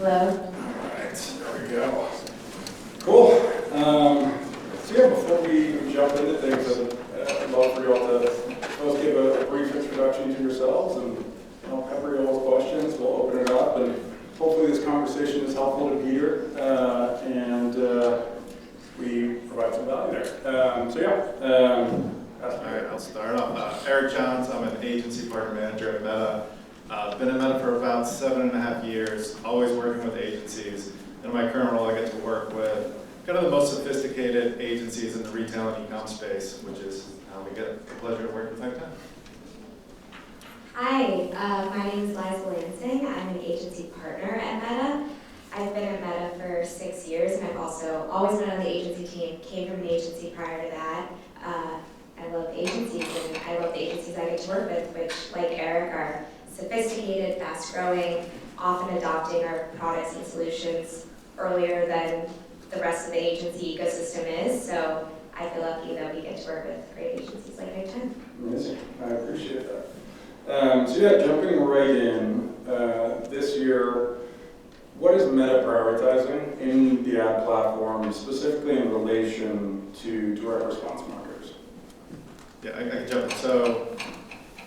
Hello. All right, there we go. Cool. So yeah, before we jump into things, I'd love for you all to both give a brief introduction to yourselves, and I'll cover y'all's questions. We'll open it up, and hopefully this conversation is helpful to Peter, and we provide some value there. So yeah. All right, I'll start off. Eric Johns, I'm an agency partner manager at Meta. Been at Meta for about 7.5 years, always working with agencies. In my current role, I get to work with kind of the most sophisticated agencies in the retail and e-com space, which is how we get the pleasure to work with Lifetime. Hi, my name is Liza Lansing. I'm an agency partner at Meta. I've been at Meta for 6 years, and I've also always been on the agency team, came from an agency prior to that. I love agencies, and I love the agencies I get to work with, which, like Eric, are sophisticated, fast-growing, often adopting our products and solutions earlier than the rest of the agency ecosystem is. So I feel lucky that we get to work with great agencies like Lifetime. Amazing. I appreciate that. So yeah, jumping right in, this year, what is Meta prioritizing in the ad platform, specifically in relation to direct response marketers? Yeah, I can jump in. So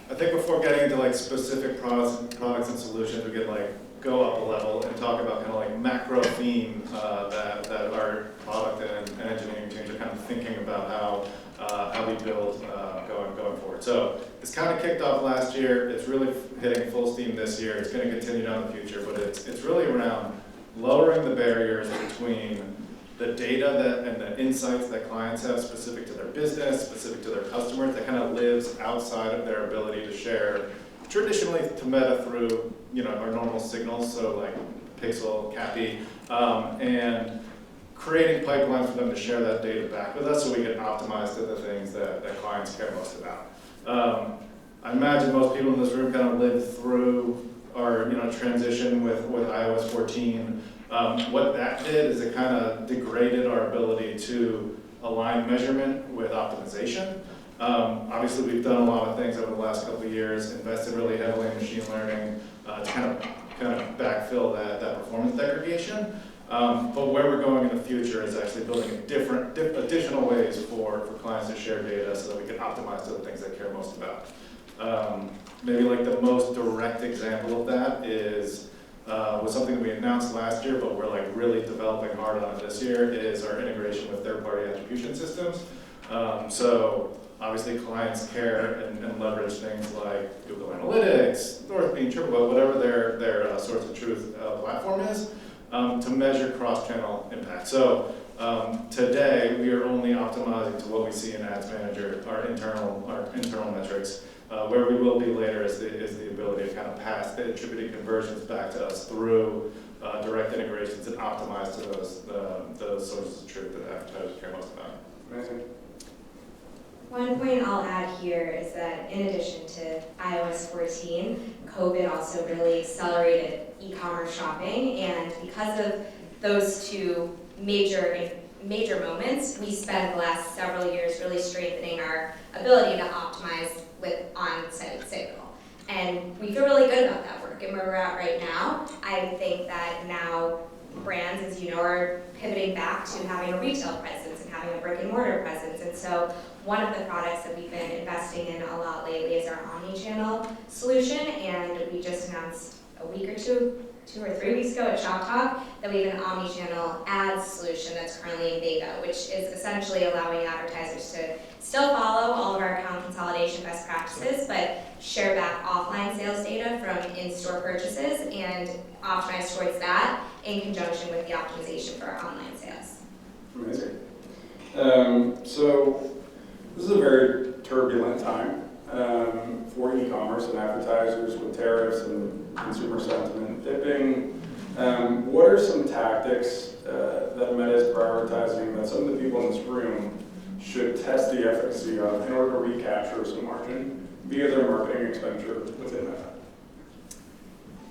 I think before getting into like specific products and solutions, we could like go up a level and talk about kind of like macro theme that our product and engineering teams are kind of thinking about how we build going forward. So it's kind of kicked off last year. It's really hitting full steam this year. It's going to continue down the future, but it's really around lowering the barriers between the data and the insights that clients have specific to their business, specific to their customers, that kind of lives outside of their ability to share traditionally to Meta through our normal signals, so like Pixel, CAPI, and creating pipelines for them to share that data back with us so we can optimize to the things that clients care most about. I imagine most people in this room kind of lived through our transition with iOS 14. What that did is it kind of degraded our ability to align measurement with optimization. Obviously, we've done a lot of things over the last couple of years, invested really heavily in machine learning to kind of backfill that performance degradation. But where we're going in the future is actually building additional ways for clients to share data so that we can optimize to the things they care most about. Maybe like the most direct example of that was something that we announced last year, but we're like really developing hard on it this year, is our integration with third-party attribution systems. So obviously clients care and leverage things like Google Analytics, Northbeam, TripleWeb, whatever their source of truth platform is, to measure cross-channel impact. So today we are only optimizing to what we see in Ads Manager, our internal metrics. Where we will be later is the ability to kind of pass the attributed conversions back to us through direct integrations and optimize to those sources of truth that advertisers care most about. Amazing. One point I'll add here is that in addition to iOS 14, COVID also really accelerated e-commerce shopping, and because of those two major moments, we spent the last several years really strengthening our ability to optimize with on-site signal. And we feel really good about that work and where we're at right now. I think that now brands, as you know, are pivoting back to having a retail presence and having a brick and mortar presence. And so one of the products that we've been investing in a lot lately is our omni-channel solution. And we just announced a week or two or 3 weeks ago at Shop Talk that we have an omni-channel ads solution that's currently in beta, which is essentially allowing advertisers to still follow all of our account consolidation best practices, but share back offline sales data from in-store purchases and optimize towards that in conjunction with the optimization for our online sales. Amazing. So this is a very turbulent time for e-commerce and advertisers with tariffs and consumer sentiment dipping. What are some tactics that Meta is prioritizing that some of the people in this room should test the efficacy of in order to recapture some margin via their marketing expenditure within Meta?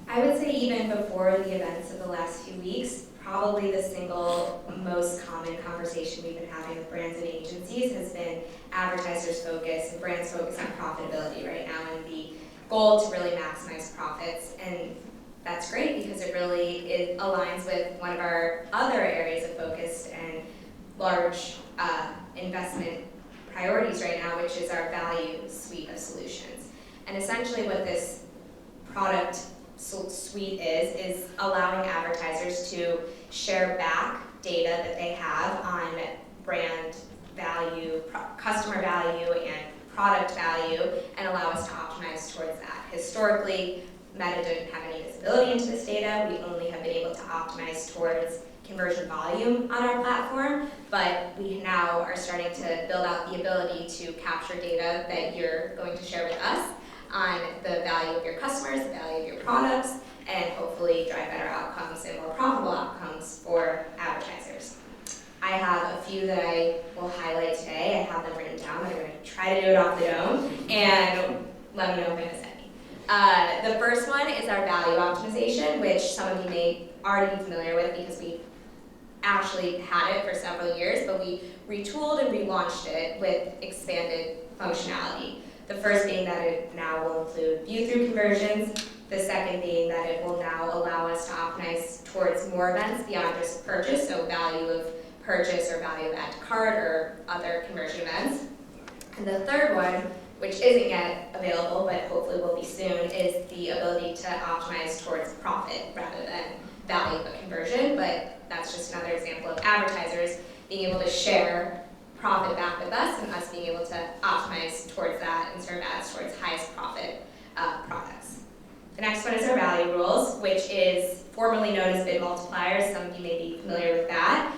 I would say even before the events of the last few weeks, probably the single most common conversation we've been having with brands and agencies has been advertisers' focus and brands' focus on profitability right now and the goal to really maximize profits. And that's great because it aligns with one of our other areas of focus and large investment priorities right now, which is our value suite of solutions. And essentially what this product suite is allowing advertisers to share back data that they have on brand value, customer value, and product value, and allow us to optimize towards that. Historically, Meta didn't have any visibility into this data. We only have been able to optimize towards conversion volume on our platform, but we now are starting to build out the ability to capture data that you're going to share with us on the value of your customers, the value of your products, and hopefully drive better outcomes and more profitable outcomes for advertisers. I have a few that I will highlight today. I have them written down. I'm going to try to do it off the dome, and let me know if I miss any. The first one is our value optimization, which some of you may already be familiar with because we actually had it for several years, but we retooled and relaunched it with expanded functionality. The first being that it now will include view-through conversions. The second being that it will now allow us to optimize towards more events beyond just purchase, so value of purchase or value of add to cart or other conversion events. And the third one, which isn't yet available but hopefully will be soon, is the ability to optimize towards profit rather than value of a conversion. But that's just another example of advertisers being able to share profit back with us and us being able to optimize towards that and serve ads towards highest profit products. The next one is our value rules, which is formerly known as bid multipliers. Some of you may be familiar with that.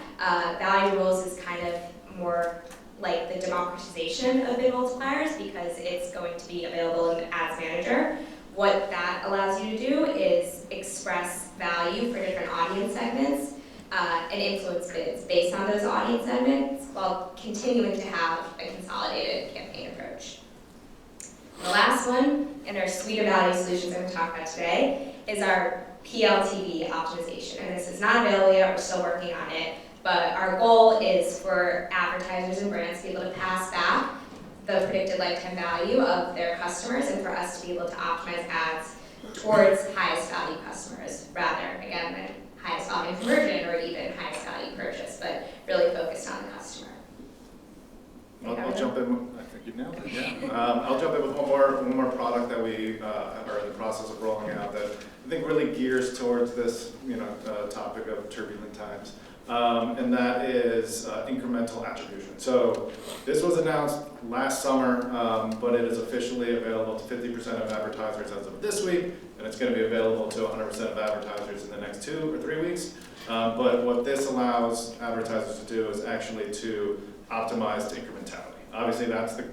Value rules is kind of more like the democratization of bid multipliers because it's going to be available in the Ads Manager. What that allows you to do is express value for different audience segments and influence bids based on those audience segments while continuing to have a consolidated campaign approach. The last one in our suite of value solutions I'm going to talk about today is our PLTV optimization. And this is not available yet, we're still working on it, but our goal is for advertisers and brands to be able to pass back the predicted lifetime value of their customers and for us to be able to optimize ads towards highest value customers rather, again, than highest volume conversion or even highest value purchase, but really focused on the customer. I'll jump in. I think you nailed it. Yeah. I'll jump in with one more product that we are in the process of rolling out that I think really gears towards this, topic of turbulent times, and that is incremental attribution. So this was announced last summer, but it is officially available to 50% of advertisers as of this week, and it's going to be available to 100% of advertisers in the next 2 or 3 weeks. But what this allows advertisers to do is actually to optimize to incrementality. Obviously, that's the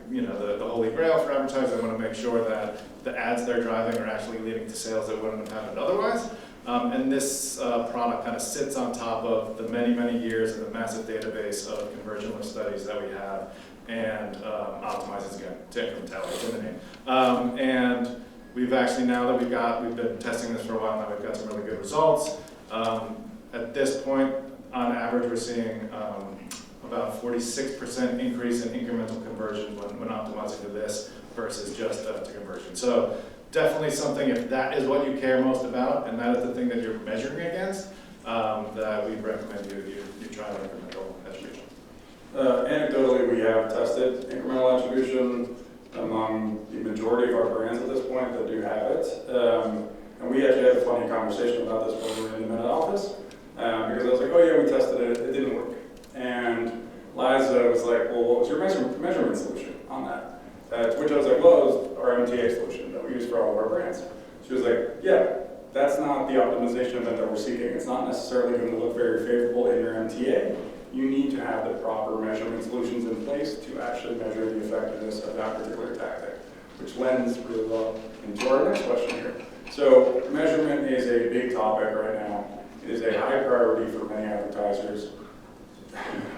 holy grail for advertisers. They want to make sure that the ads they're driving are actually leading to sales that wouldn't have happened otherwise. And this product kind of sits on top of the many, many years of the massive database of conversion lift studies that we have and optimizes again to incrementality in the name. And we've actually, now that we've been testing this for a while now, we've got some really good results. At this point, on average, we're seeing about 46% increase in incremental conversion when optimizing to this versus just to conversion. So definitely something, if that is what you care most about and that is the thing that you're measuring against, that we recommend you try incremental attribution. Anecdotally, we have tested incremental attribution among the majority of our brands at this point that do have it. And we actually had a funny conversation about this when we were in the Meta office, because I was like, oh yeah, we tested it, it didn't work. And Liza was like, well, what was your measurement solution on that? To which I was like, well, it was our MTA solution that we use for all of our brands. She was like, yeah, that's not the optimization event that we're seeking. It's not necessarily going to look very favorable in your MTA. You need to have the proper measurement solutions in place to actually measure the effectiveness of that particular tactic, which lends really well into our next question here. So measurement is a big topic right now. It is a high priority for many advertisers.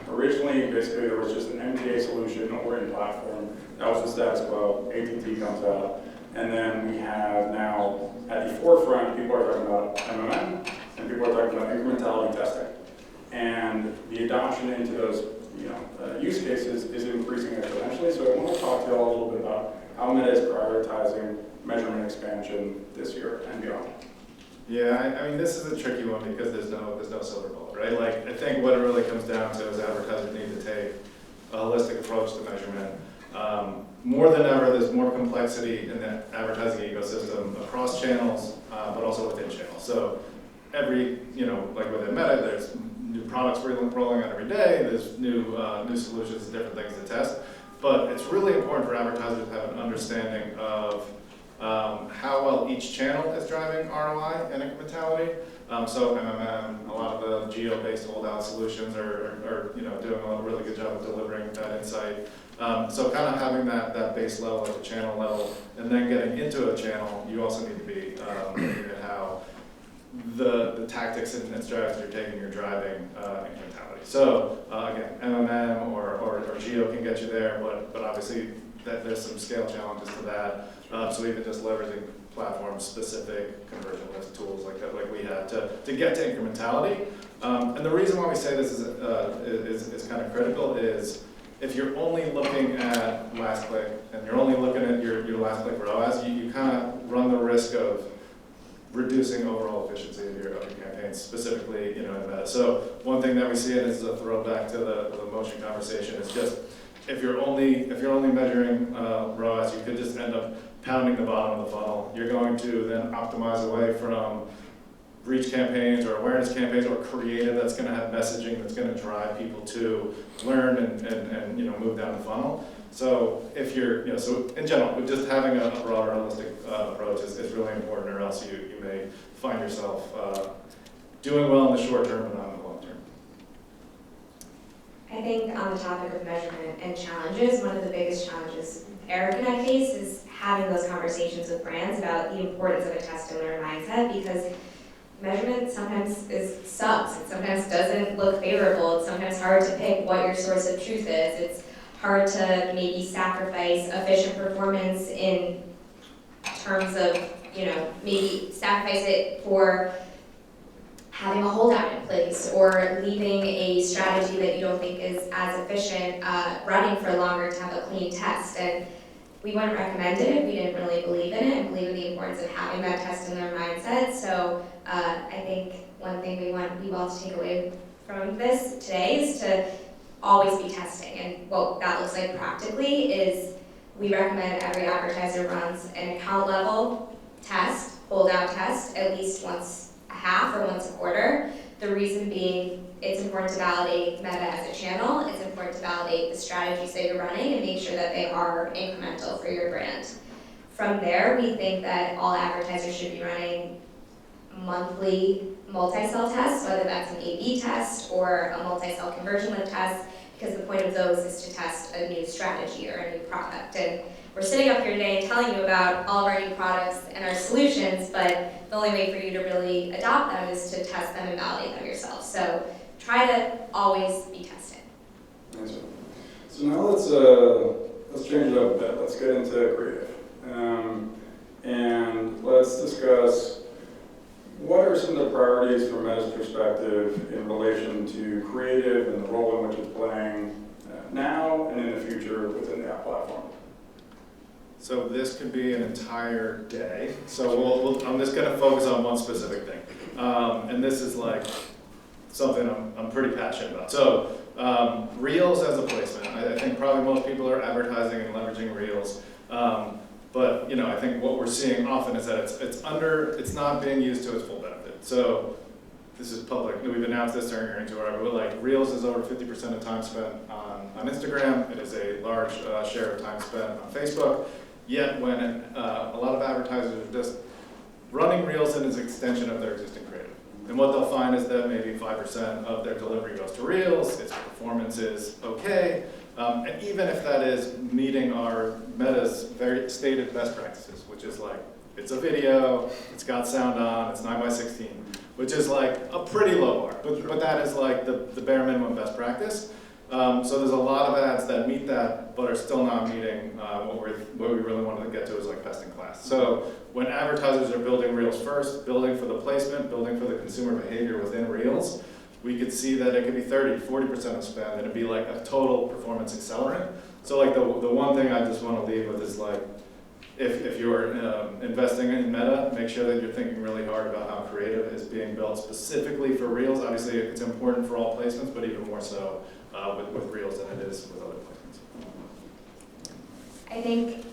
Originally, basically, there was just an MTA solution or in platform. That was the status quo. ATT comes out. And then we have now, at the forefront, people are talking about MMM, and people are talking about incrementality testing. And the adoption into those use cases is increasing exponentially. So I want to talk to you all a little bit about how Meta is prioritizing measurement expansion this year and beyond. Yeah, I mean, this is a tricky one because there's no silver bullet, right? Like, I think what it really comes down to is advertisers need to take a holistic approach to measurement. More than ever, there's more complexity in the advertising ecosystem across channels, but also within channels. So every, like within Meta, there's new products rolling out every day, there's new solutions, different things to test. But it's really important for advertisers to have an understanding of how well each channel is driving ROI and incrementality. So MMM, a lot of the geo-based holdout solutions are doing a really good job of delivering that insight. So kind of having that base level at the channel level, and then getting into a channel, you also need to be looking at how the tactics and strategies you're taking, you're driving incrementality. So again, MMM or geo can get you there, but obviously there's some scale challenges to that. So even just leveraging platform-specific conversion list tools like that, like we had to get to incrementality. And the reason why we say this is kind of critical is if you're only looking at last click and you're only looking at your last click ROAS, you kind of run the risk of reducing overall efficiency of your campaigns, specifically in Meta. So one thing that we see, and this is a throwback to the motion conversation, is just if you're only measuring ROAS, you could just end up pounding the bottom of the funnel. You're going to then optimize away from reach campaigns or awareness campaigns or creative that's going to have messaging that's going to drive people to learn and move down the funnel. So if you're, so in general, just having a broader holistic approach is really important, or else you may find yourself doing well in the short term but not in the long term. I think on the topic of measurement and challenges, one of the biggest challenges Eric and I face is having those conversations with brands about the importance of a test and learn mindset, because measurement sometimes sucks. It sometimes doesn't look favorable. It's sometimes hard to pick what your source of truth is. It's hard to maybe sacrifice efficient performance in terms of, maybe sacrifice it for having a holdout in place or leaving a strategy that you don't think is as efficient running for longer to have a clean test. And we wouldn't recommend it if we didn't really believe in it and believe in the importance of having that test in their mindset. So I think one thing we want you all to take away from this today is to always be testing. And what that looks like practically is we recommend every advertiser runs an account level test, holdout test, at least once a half or once a quarter. The reason being, it's important to validate Meta as a channel. It's important to validate the strategies that you're running and make sure that they are incremental for your brand. From there, we think that all advertisers should be running monthly multi-cell tests, whether that's an A/B test or a multi-cell conversion lift test, because the point of those is to test a new strategy or a new product. And we're sitting up here today telling you about all of our new products and our solutions, but the only way for you to really adopt them is to test them and validate them yourself. So try to always be testing. Nice one. So now let's change it up a bit. Let's get into creative. And let's discuss what are some of the priorities from Meta's perspective in relation to creative and the role in which it's playing now and in the future within the app platform. So this could be an entire day. So I'm just going to focus on one specific thing. And this is like something I'm pretty passionate about. So Reels as a placement. I think probably most people are advertising and leveraging Reels. But I think what we're seeing often is that it's not being used to its full benefit. So this is public. We've announced this during earnings or whatever, but like Reels is over 50% of time spent on Instagram. It is a large share of time spent on Facebook. Yet when a lot of advertisers are just running Reels in as an extension of their existing creative. And what they'll find is that maybe 5% of their delivery goes to Reels, its performance is okay, and even if that is meeting our Meta's very stated best practices, which is like, it's a video, it's got sound on, it's 9:16, which is like a pretty low bar, but that is like the bare minimum best practice. So there's a lot of ads that meet that, but are still not meeting what we really wanted to get to is like best in class. So when advertisers are building Reels first, building for the placement, building for the consumer behavior within Reels, we could see that it could be 30-40% of spend, and it'd be like a total performance accelerant. So like the one thing I just want to leave with is like, if you're investing in Meta, make sure that you're thinking really hard about how creative is being built specifically for Reels. Obviously, it's important for all placements, but even more so with Reels than it is with other placements. I think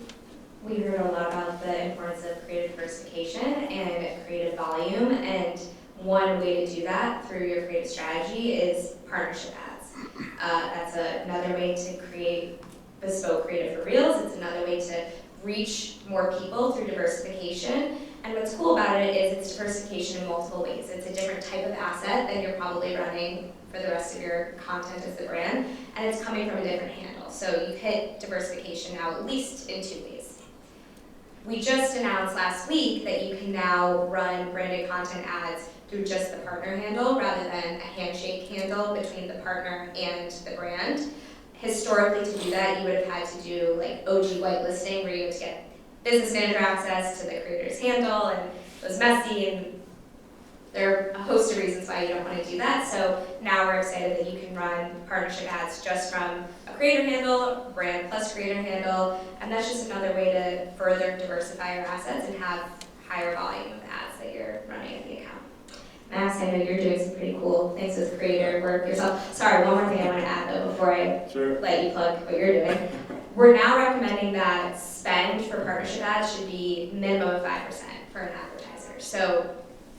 we heard a lot about the importance of creative diversification and creative volume, and one way to do that through your creative strategy is partnership ads. That's another way to create bespoke creative for Reels. It's another way to reach more people through diversification. And what's cool about it is it's diversification in multiple ways. It's a different type of asset than you're probably running for the rest of your content as the brand, and it's coming from a different handle. So you've hit diversification now at least in 2 ways. We just announced last week that you can now run branded content ads through just the partner handle rather than a handshake handle between the partner and the brand. Historically, to do that, you would have had to do like OG whitelisting, where you had to get business manager access to the creator's handle, and it was messy, and there are a host of reasons why you don't want to do that. So now we're excited that you can run partnership ads just from a creator handle, brand plus creator handle, and that's just another way to further diversify your assets and have higher volume of ads that you're running in the account. Max, I know you're doing some pretty cool things with creator work yourself. Sorry, one more thing I want to add though before I let you plug what you're doing. We're now recommending that spend for partnership ads should be minimum of 5% for an advertiser. So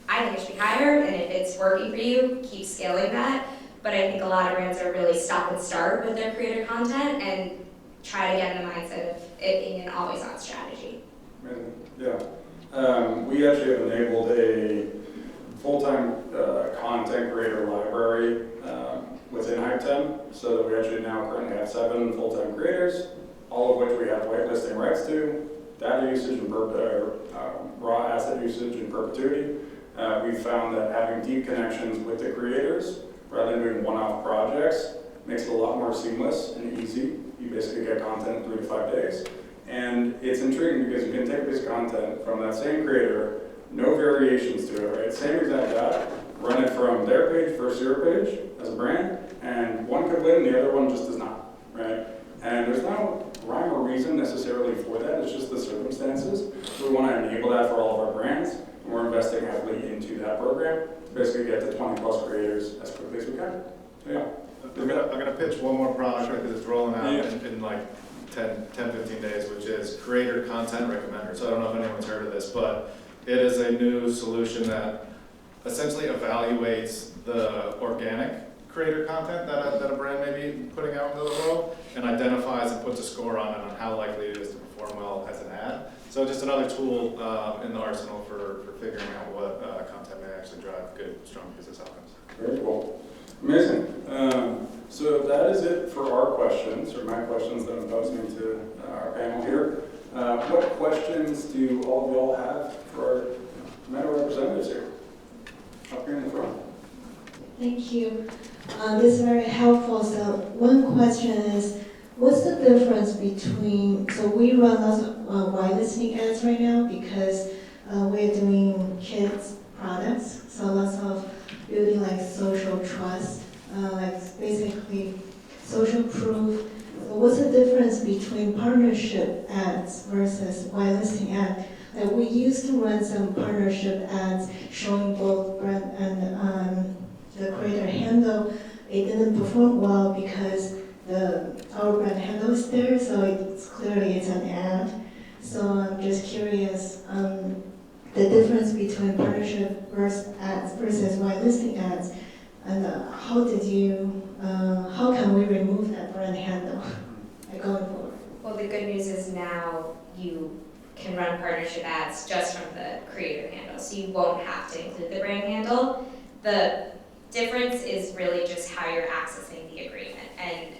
I think it should be higher, and if it's working for you, keep scaling that. But I think a lot of brands are really stop and start with their creator content and try to get in the mindset of it being an always-on strategy. Amazing. Yeah. We actually have enabled a full-time content creator library within Hype10, so that we actually now currently have 7 full-time creators, all of which we have whitelisting rights to, data usage and raw asset usage in perpetuity. We found that having deep connections with the creators, rather than doing one-off projects, makes it a lot more seamless and easy. You basically get content in 3 to 5 days. And it's intriguing because you can take a piece of content from that same creator, no variations to it, right? Same exact data, run it from their page versus your page as a brand, and one could win, the other one just does not, right? And there's no rhyme or reason necessarily for that, it's just the circumstances. So we want to enable that for all of our brands, and we're investing heavily into that program to basically get to 20 plus creators as quickly as we can. So yeah. I'm gonna pitch one more product because it's rolling out Yeah. in like 10-15 days, which is Creator Content Recommender. So I don't know if anyone's heard of this, but it is a new solution that essentially evaluates the organic creator content that a brand may be putting out into the world and identifies and puts a score on it on how likely it is to perform well as an ad. So just another tool in the arsenal for figuring out what content may actually drive good, strong business outcomes. Very cool. Amazing. So that is it for our questions, or my questions that I'm posing to our panel here. What questions do all of y'all have for our Meta representatives here? Up here in the front. Thank you. This is very helpful. So one question is, what's the difference between, so we run lots of whitelisting ads right now because we're doing kids products, so lots of building like social trust, like basically social proof. So what's the difference between partnership ads versus whitelisting ads? Like we used to run some partnership ads showing both brand and the creator handle. It didn't perform well because our brand handle is there, so it's clearly it's an ad. So I'm just curious, the difference between partnership ads versus whitelisting ads, and how can we remove that brand handle going forward? Well, the good news is now you can run partnership ads just from the creator handle, so you won't have to include the brand handle. The difference is really just how you're accessing the agreement, and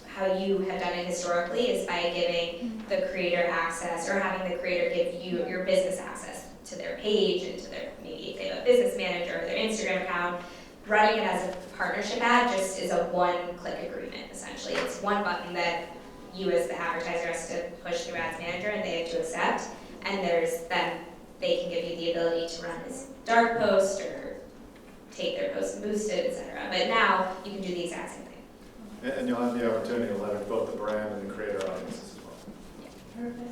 how you have done it historically is by giving the creator access, or having the creator give you your business access to their page and to their, maybe if they have a business manager or their Instagram account. Running it as a partnership ad just is a one-click agreement, essentially. It's one button that you as the advertiser has to push through Ads Manager and they have to accept, and then they can give you the ability to run this dark post or take their post and boost it, etc. But now you can do the exact same thing. And you'll have the opportunity to leverage both the brand and the creator audiences as well. Perfect.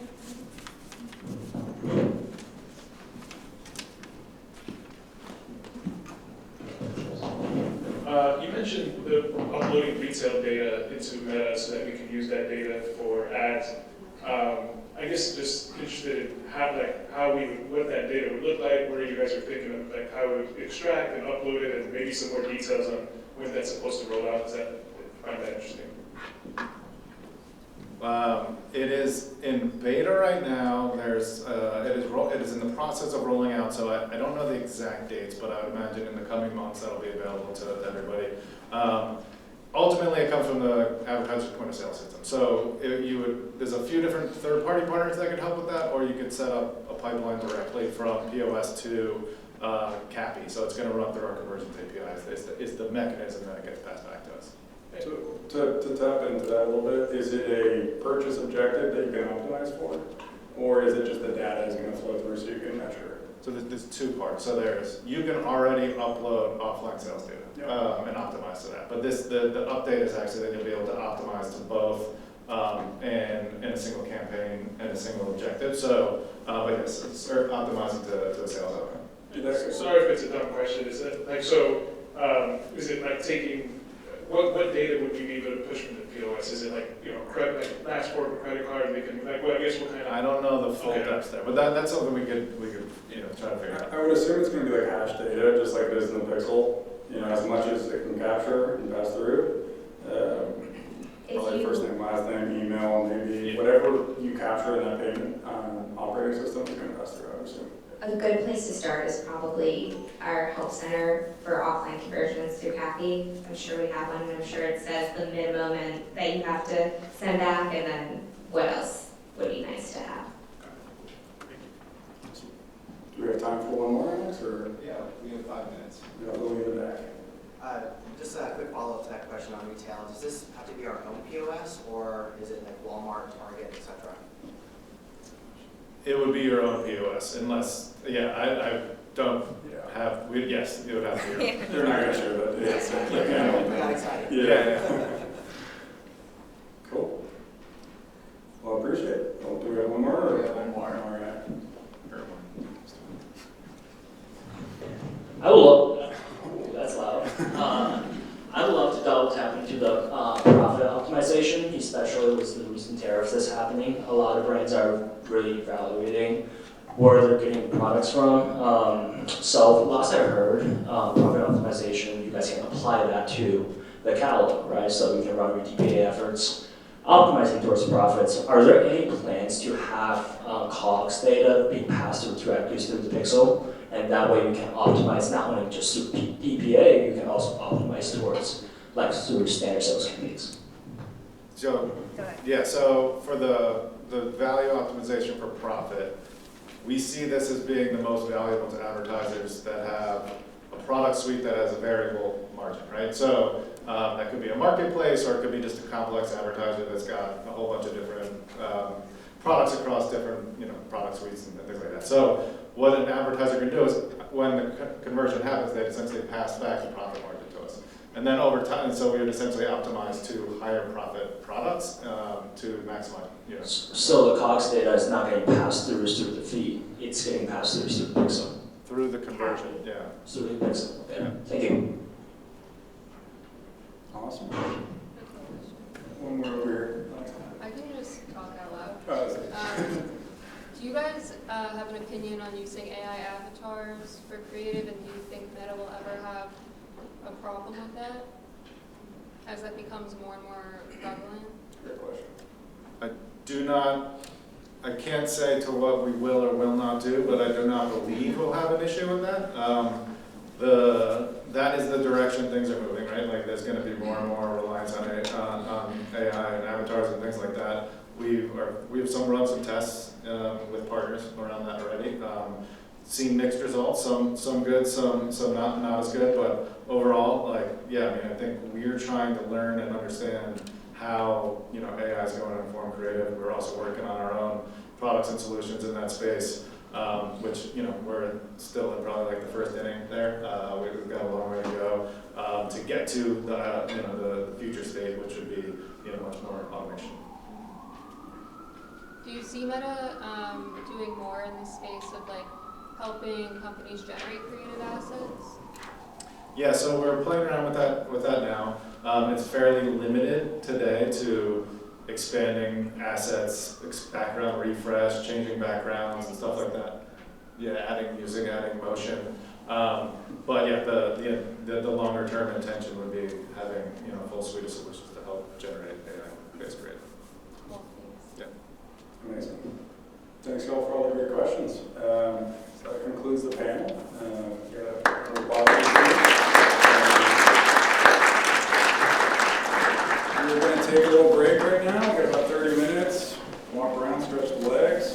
You mentioned the uploading retail data into Meta so that we can use that data for ads. I guess just interested in what that data would look like, where you guys are thinking of like how we would extract and upload it, and maybe some more details on when that's supposed to roll out. Find that interesting? It is in beta right now. It is in the process of rolling out, so I don't know the exact dates, but I would imagine in the coming months that'll be available to everybody. Ultimately, it comes from the advertiser's point of sale system. So there's a few different third-party partners that could help with that, or you could set up a pipeline directly from POS to CAPI. So it's going to run through our conversions APIs. It's the mechanism that it gets passed back to us. To tap into that a little bit, is it a purchase objective that you can optimize for? Or is it just the data is going to flow through so you can measure it? So there's two parts. So you can already upload offline sales data and optimize to that. But the update is actually that you'll be able to optimize to both in a single campaign and a single objective. So, but yes, it's optimizing to a sales outcome. Sorry if it's a dumb question. Is it like so? Is it like taking what data would you be able to push from the POS? Is it like credit, passport, credit card? They can like I guess what kind of? I don't know the full depth there, but that's something we could try to figure out. I would assume it's going to be like hash data, just like it is in the Pixel. As much as it can capture and pass through. Probably first name, last name, email, maybe whatever you capture in that payment operating system is going to pass through, I would assume. A good place to start is probably our help center for offline conversions through CAPI. I'm sure we have one, and I'm sure it says the minimum and that you have to send back, and then what else would be nice to have. Do we have time for one more, Alex, or? Yeah, we have 5 minutes. Yeah, we'll leave it back. Just a quick follow-up to that question on retail. Does this have to be our own POS, or is it like Walmart, Target, etc.? It would be your own POS, unless, I don't have, yes, it would have to be your own. They're not going to share that. We got excited. Yeah. Cool. Well, I appreciate it. Do we have one more? Or? We have one more. All right. I would love, that's loud. I would love to double tap into the profit optimization, especially with the recent tariffs that's happening. A lot of brands are really evaluating where they're getting products from. So last I heard, profit optimization, you guys can apply that to the catalog, right? So we can run your DPA efforts optimizing towards profits. Are there any plans to have COGS data being passed through directly through the Pixel? And that way you can optimize not only just through PPA, you can also optimize towards like through standard sales campaigns. So, yeah, so for the value optimization for profit, we see this as being the most valuable to advertisers that have a product suite that has a variable margin, right? So that could be a marketplace, or it could be just a complex advertiser that's got a whole bunch of different products across different product suites and things like that. So what an advertiser can do is when the conversion happens, they essentially pass back the profit margin to us. And then over time, so we would essentially optimize to higher profit products to maximize, So the COGS data is not getting passed through the feed, it's getting passed through the Pixel. Through the conversion, yeah. Through the Pixel, okay. Yeah. Thank you. Awesome. One more over here. I can just talk out loud. Do you guys have an opinion on using AI avatars for creative, and do you think Meta will ever have a problem with that as that becomes more and more prevalent? Great question. I can't say to what we will or will not do, but I do not believe we'll have an issue with that. That is the direction things are moving, right? Like there's going to be more and more reliance on AI and avatars and things like that. We have run some tests with partners around that already. Seen mixed results, some good, some not as good, but overall, I think we're trying to learn and understand how AI is going to inform creative. We're also working on our own products and solutions in that space, which we're still in probably like the first inning there. We've got a long way to go to get to the future state, which would be much more automation. Do you see Meta doing more in the space of like helping companies generate creative assets? Yeah, so we're playing around with that now. It's fairly limited today to expanding assets, background refresh, changing backgrounds and stuff like that. Yeah, adding music, adding motion. But yeah, the longer term intention would be having, you know, a full suite of solutions.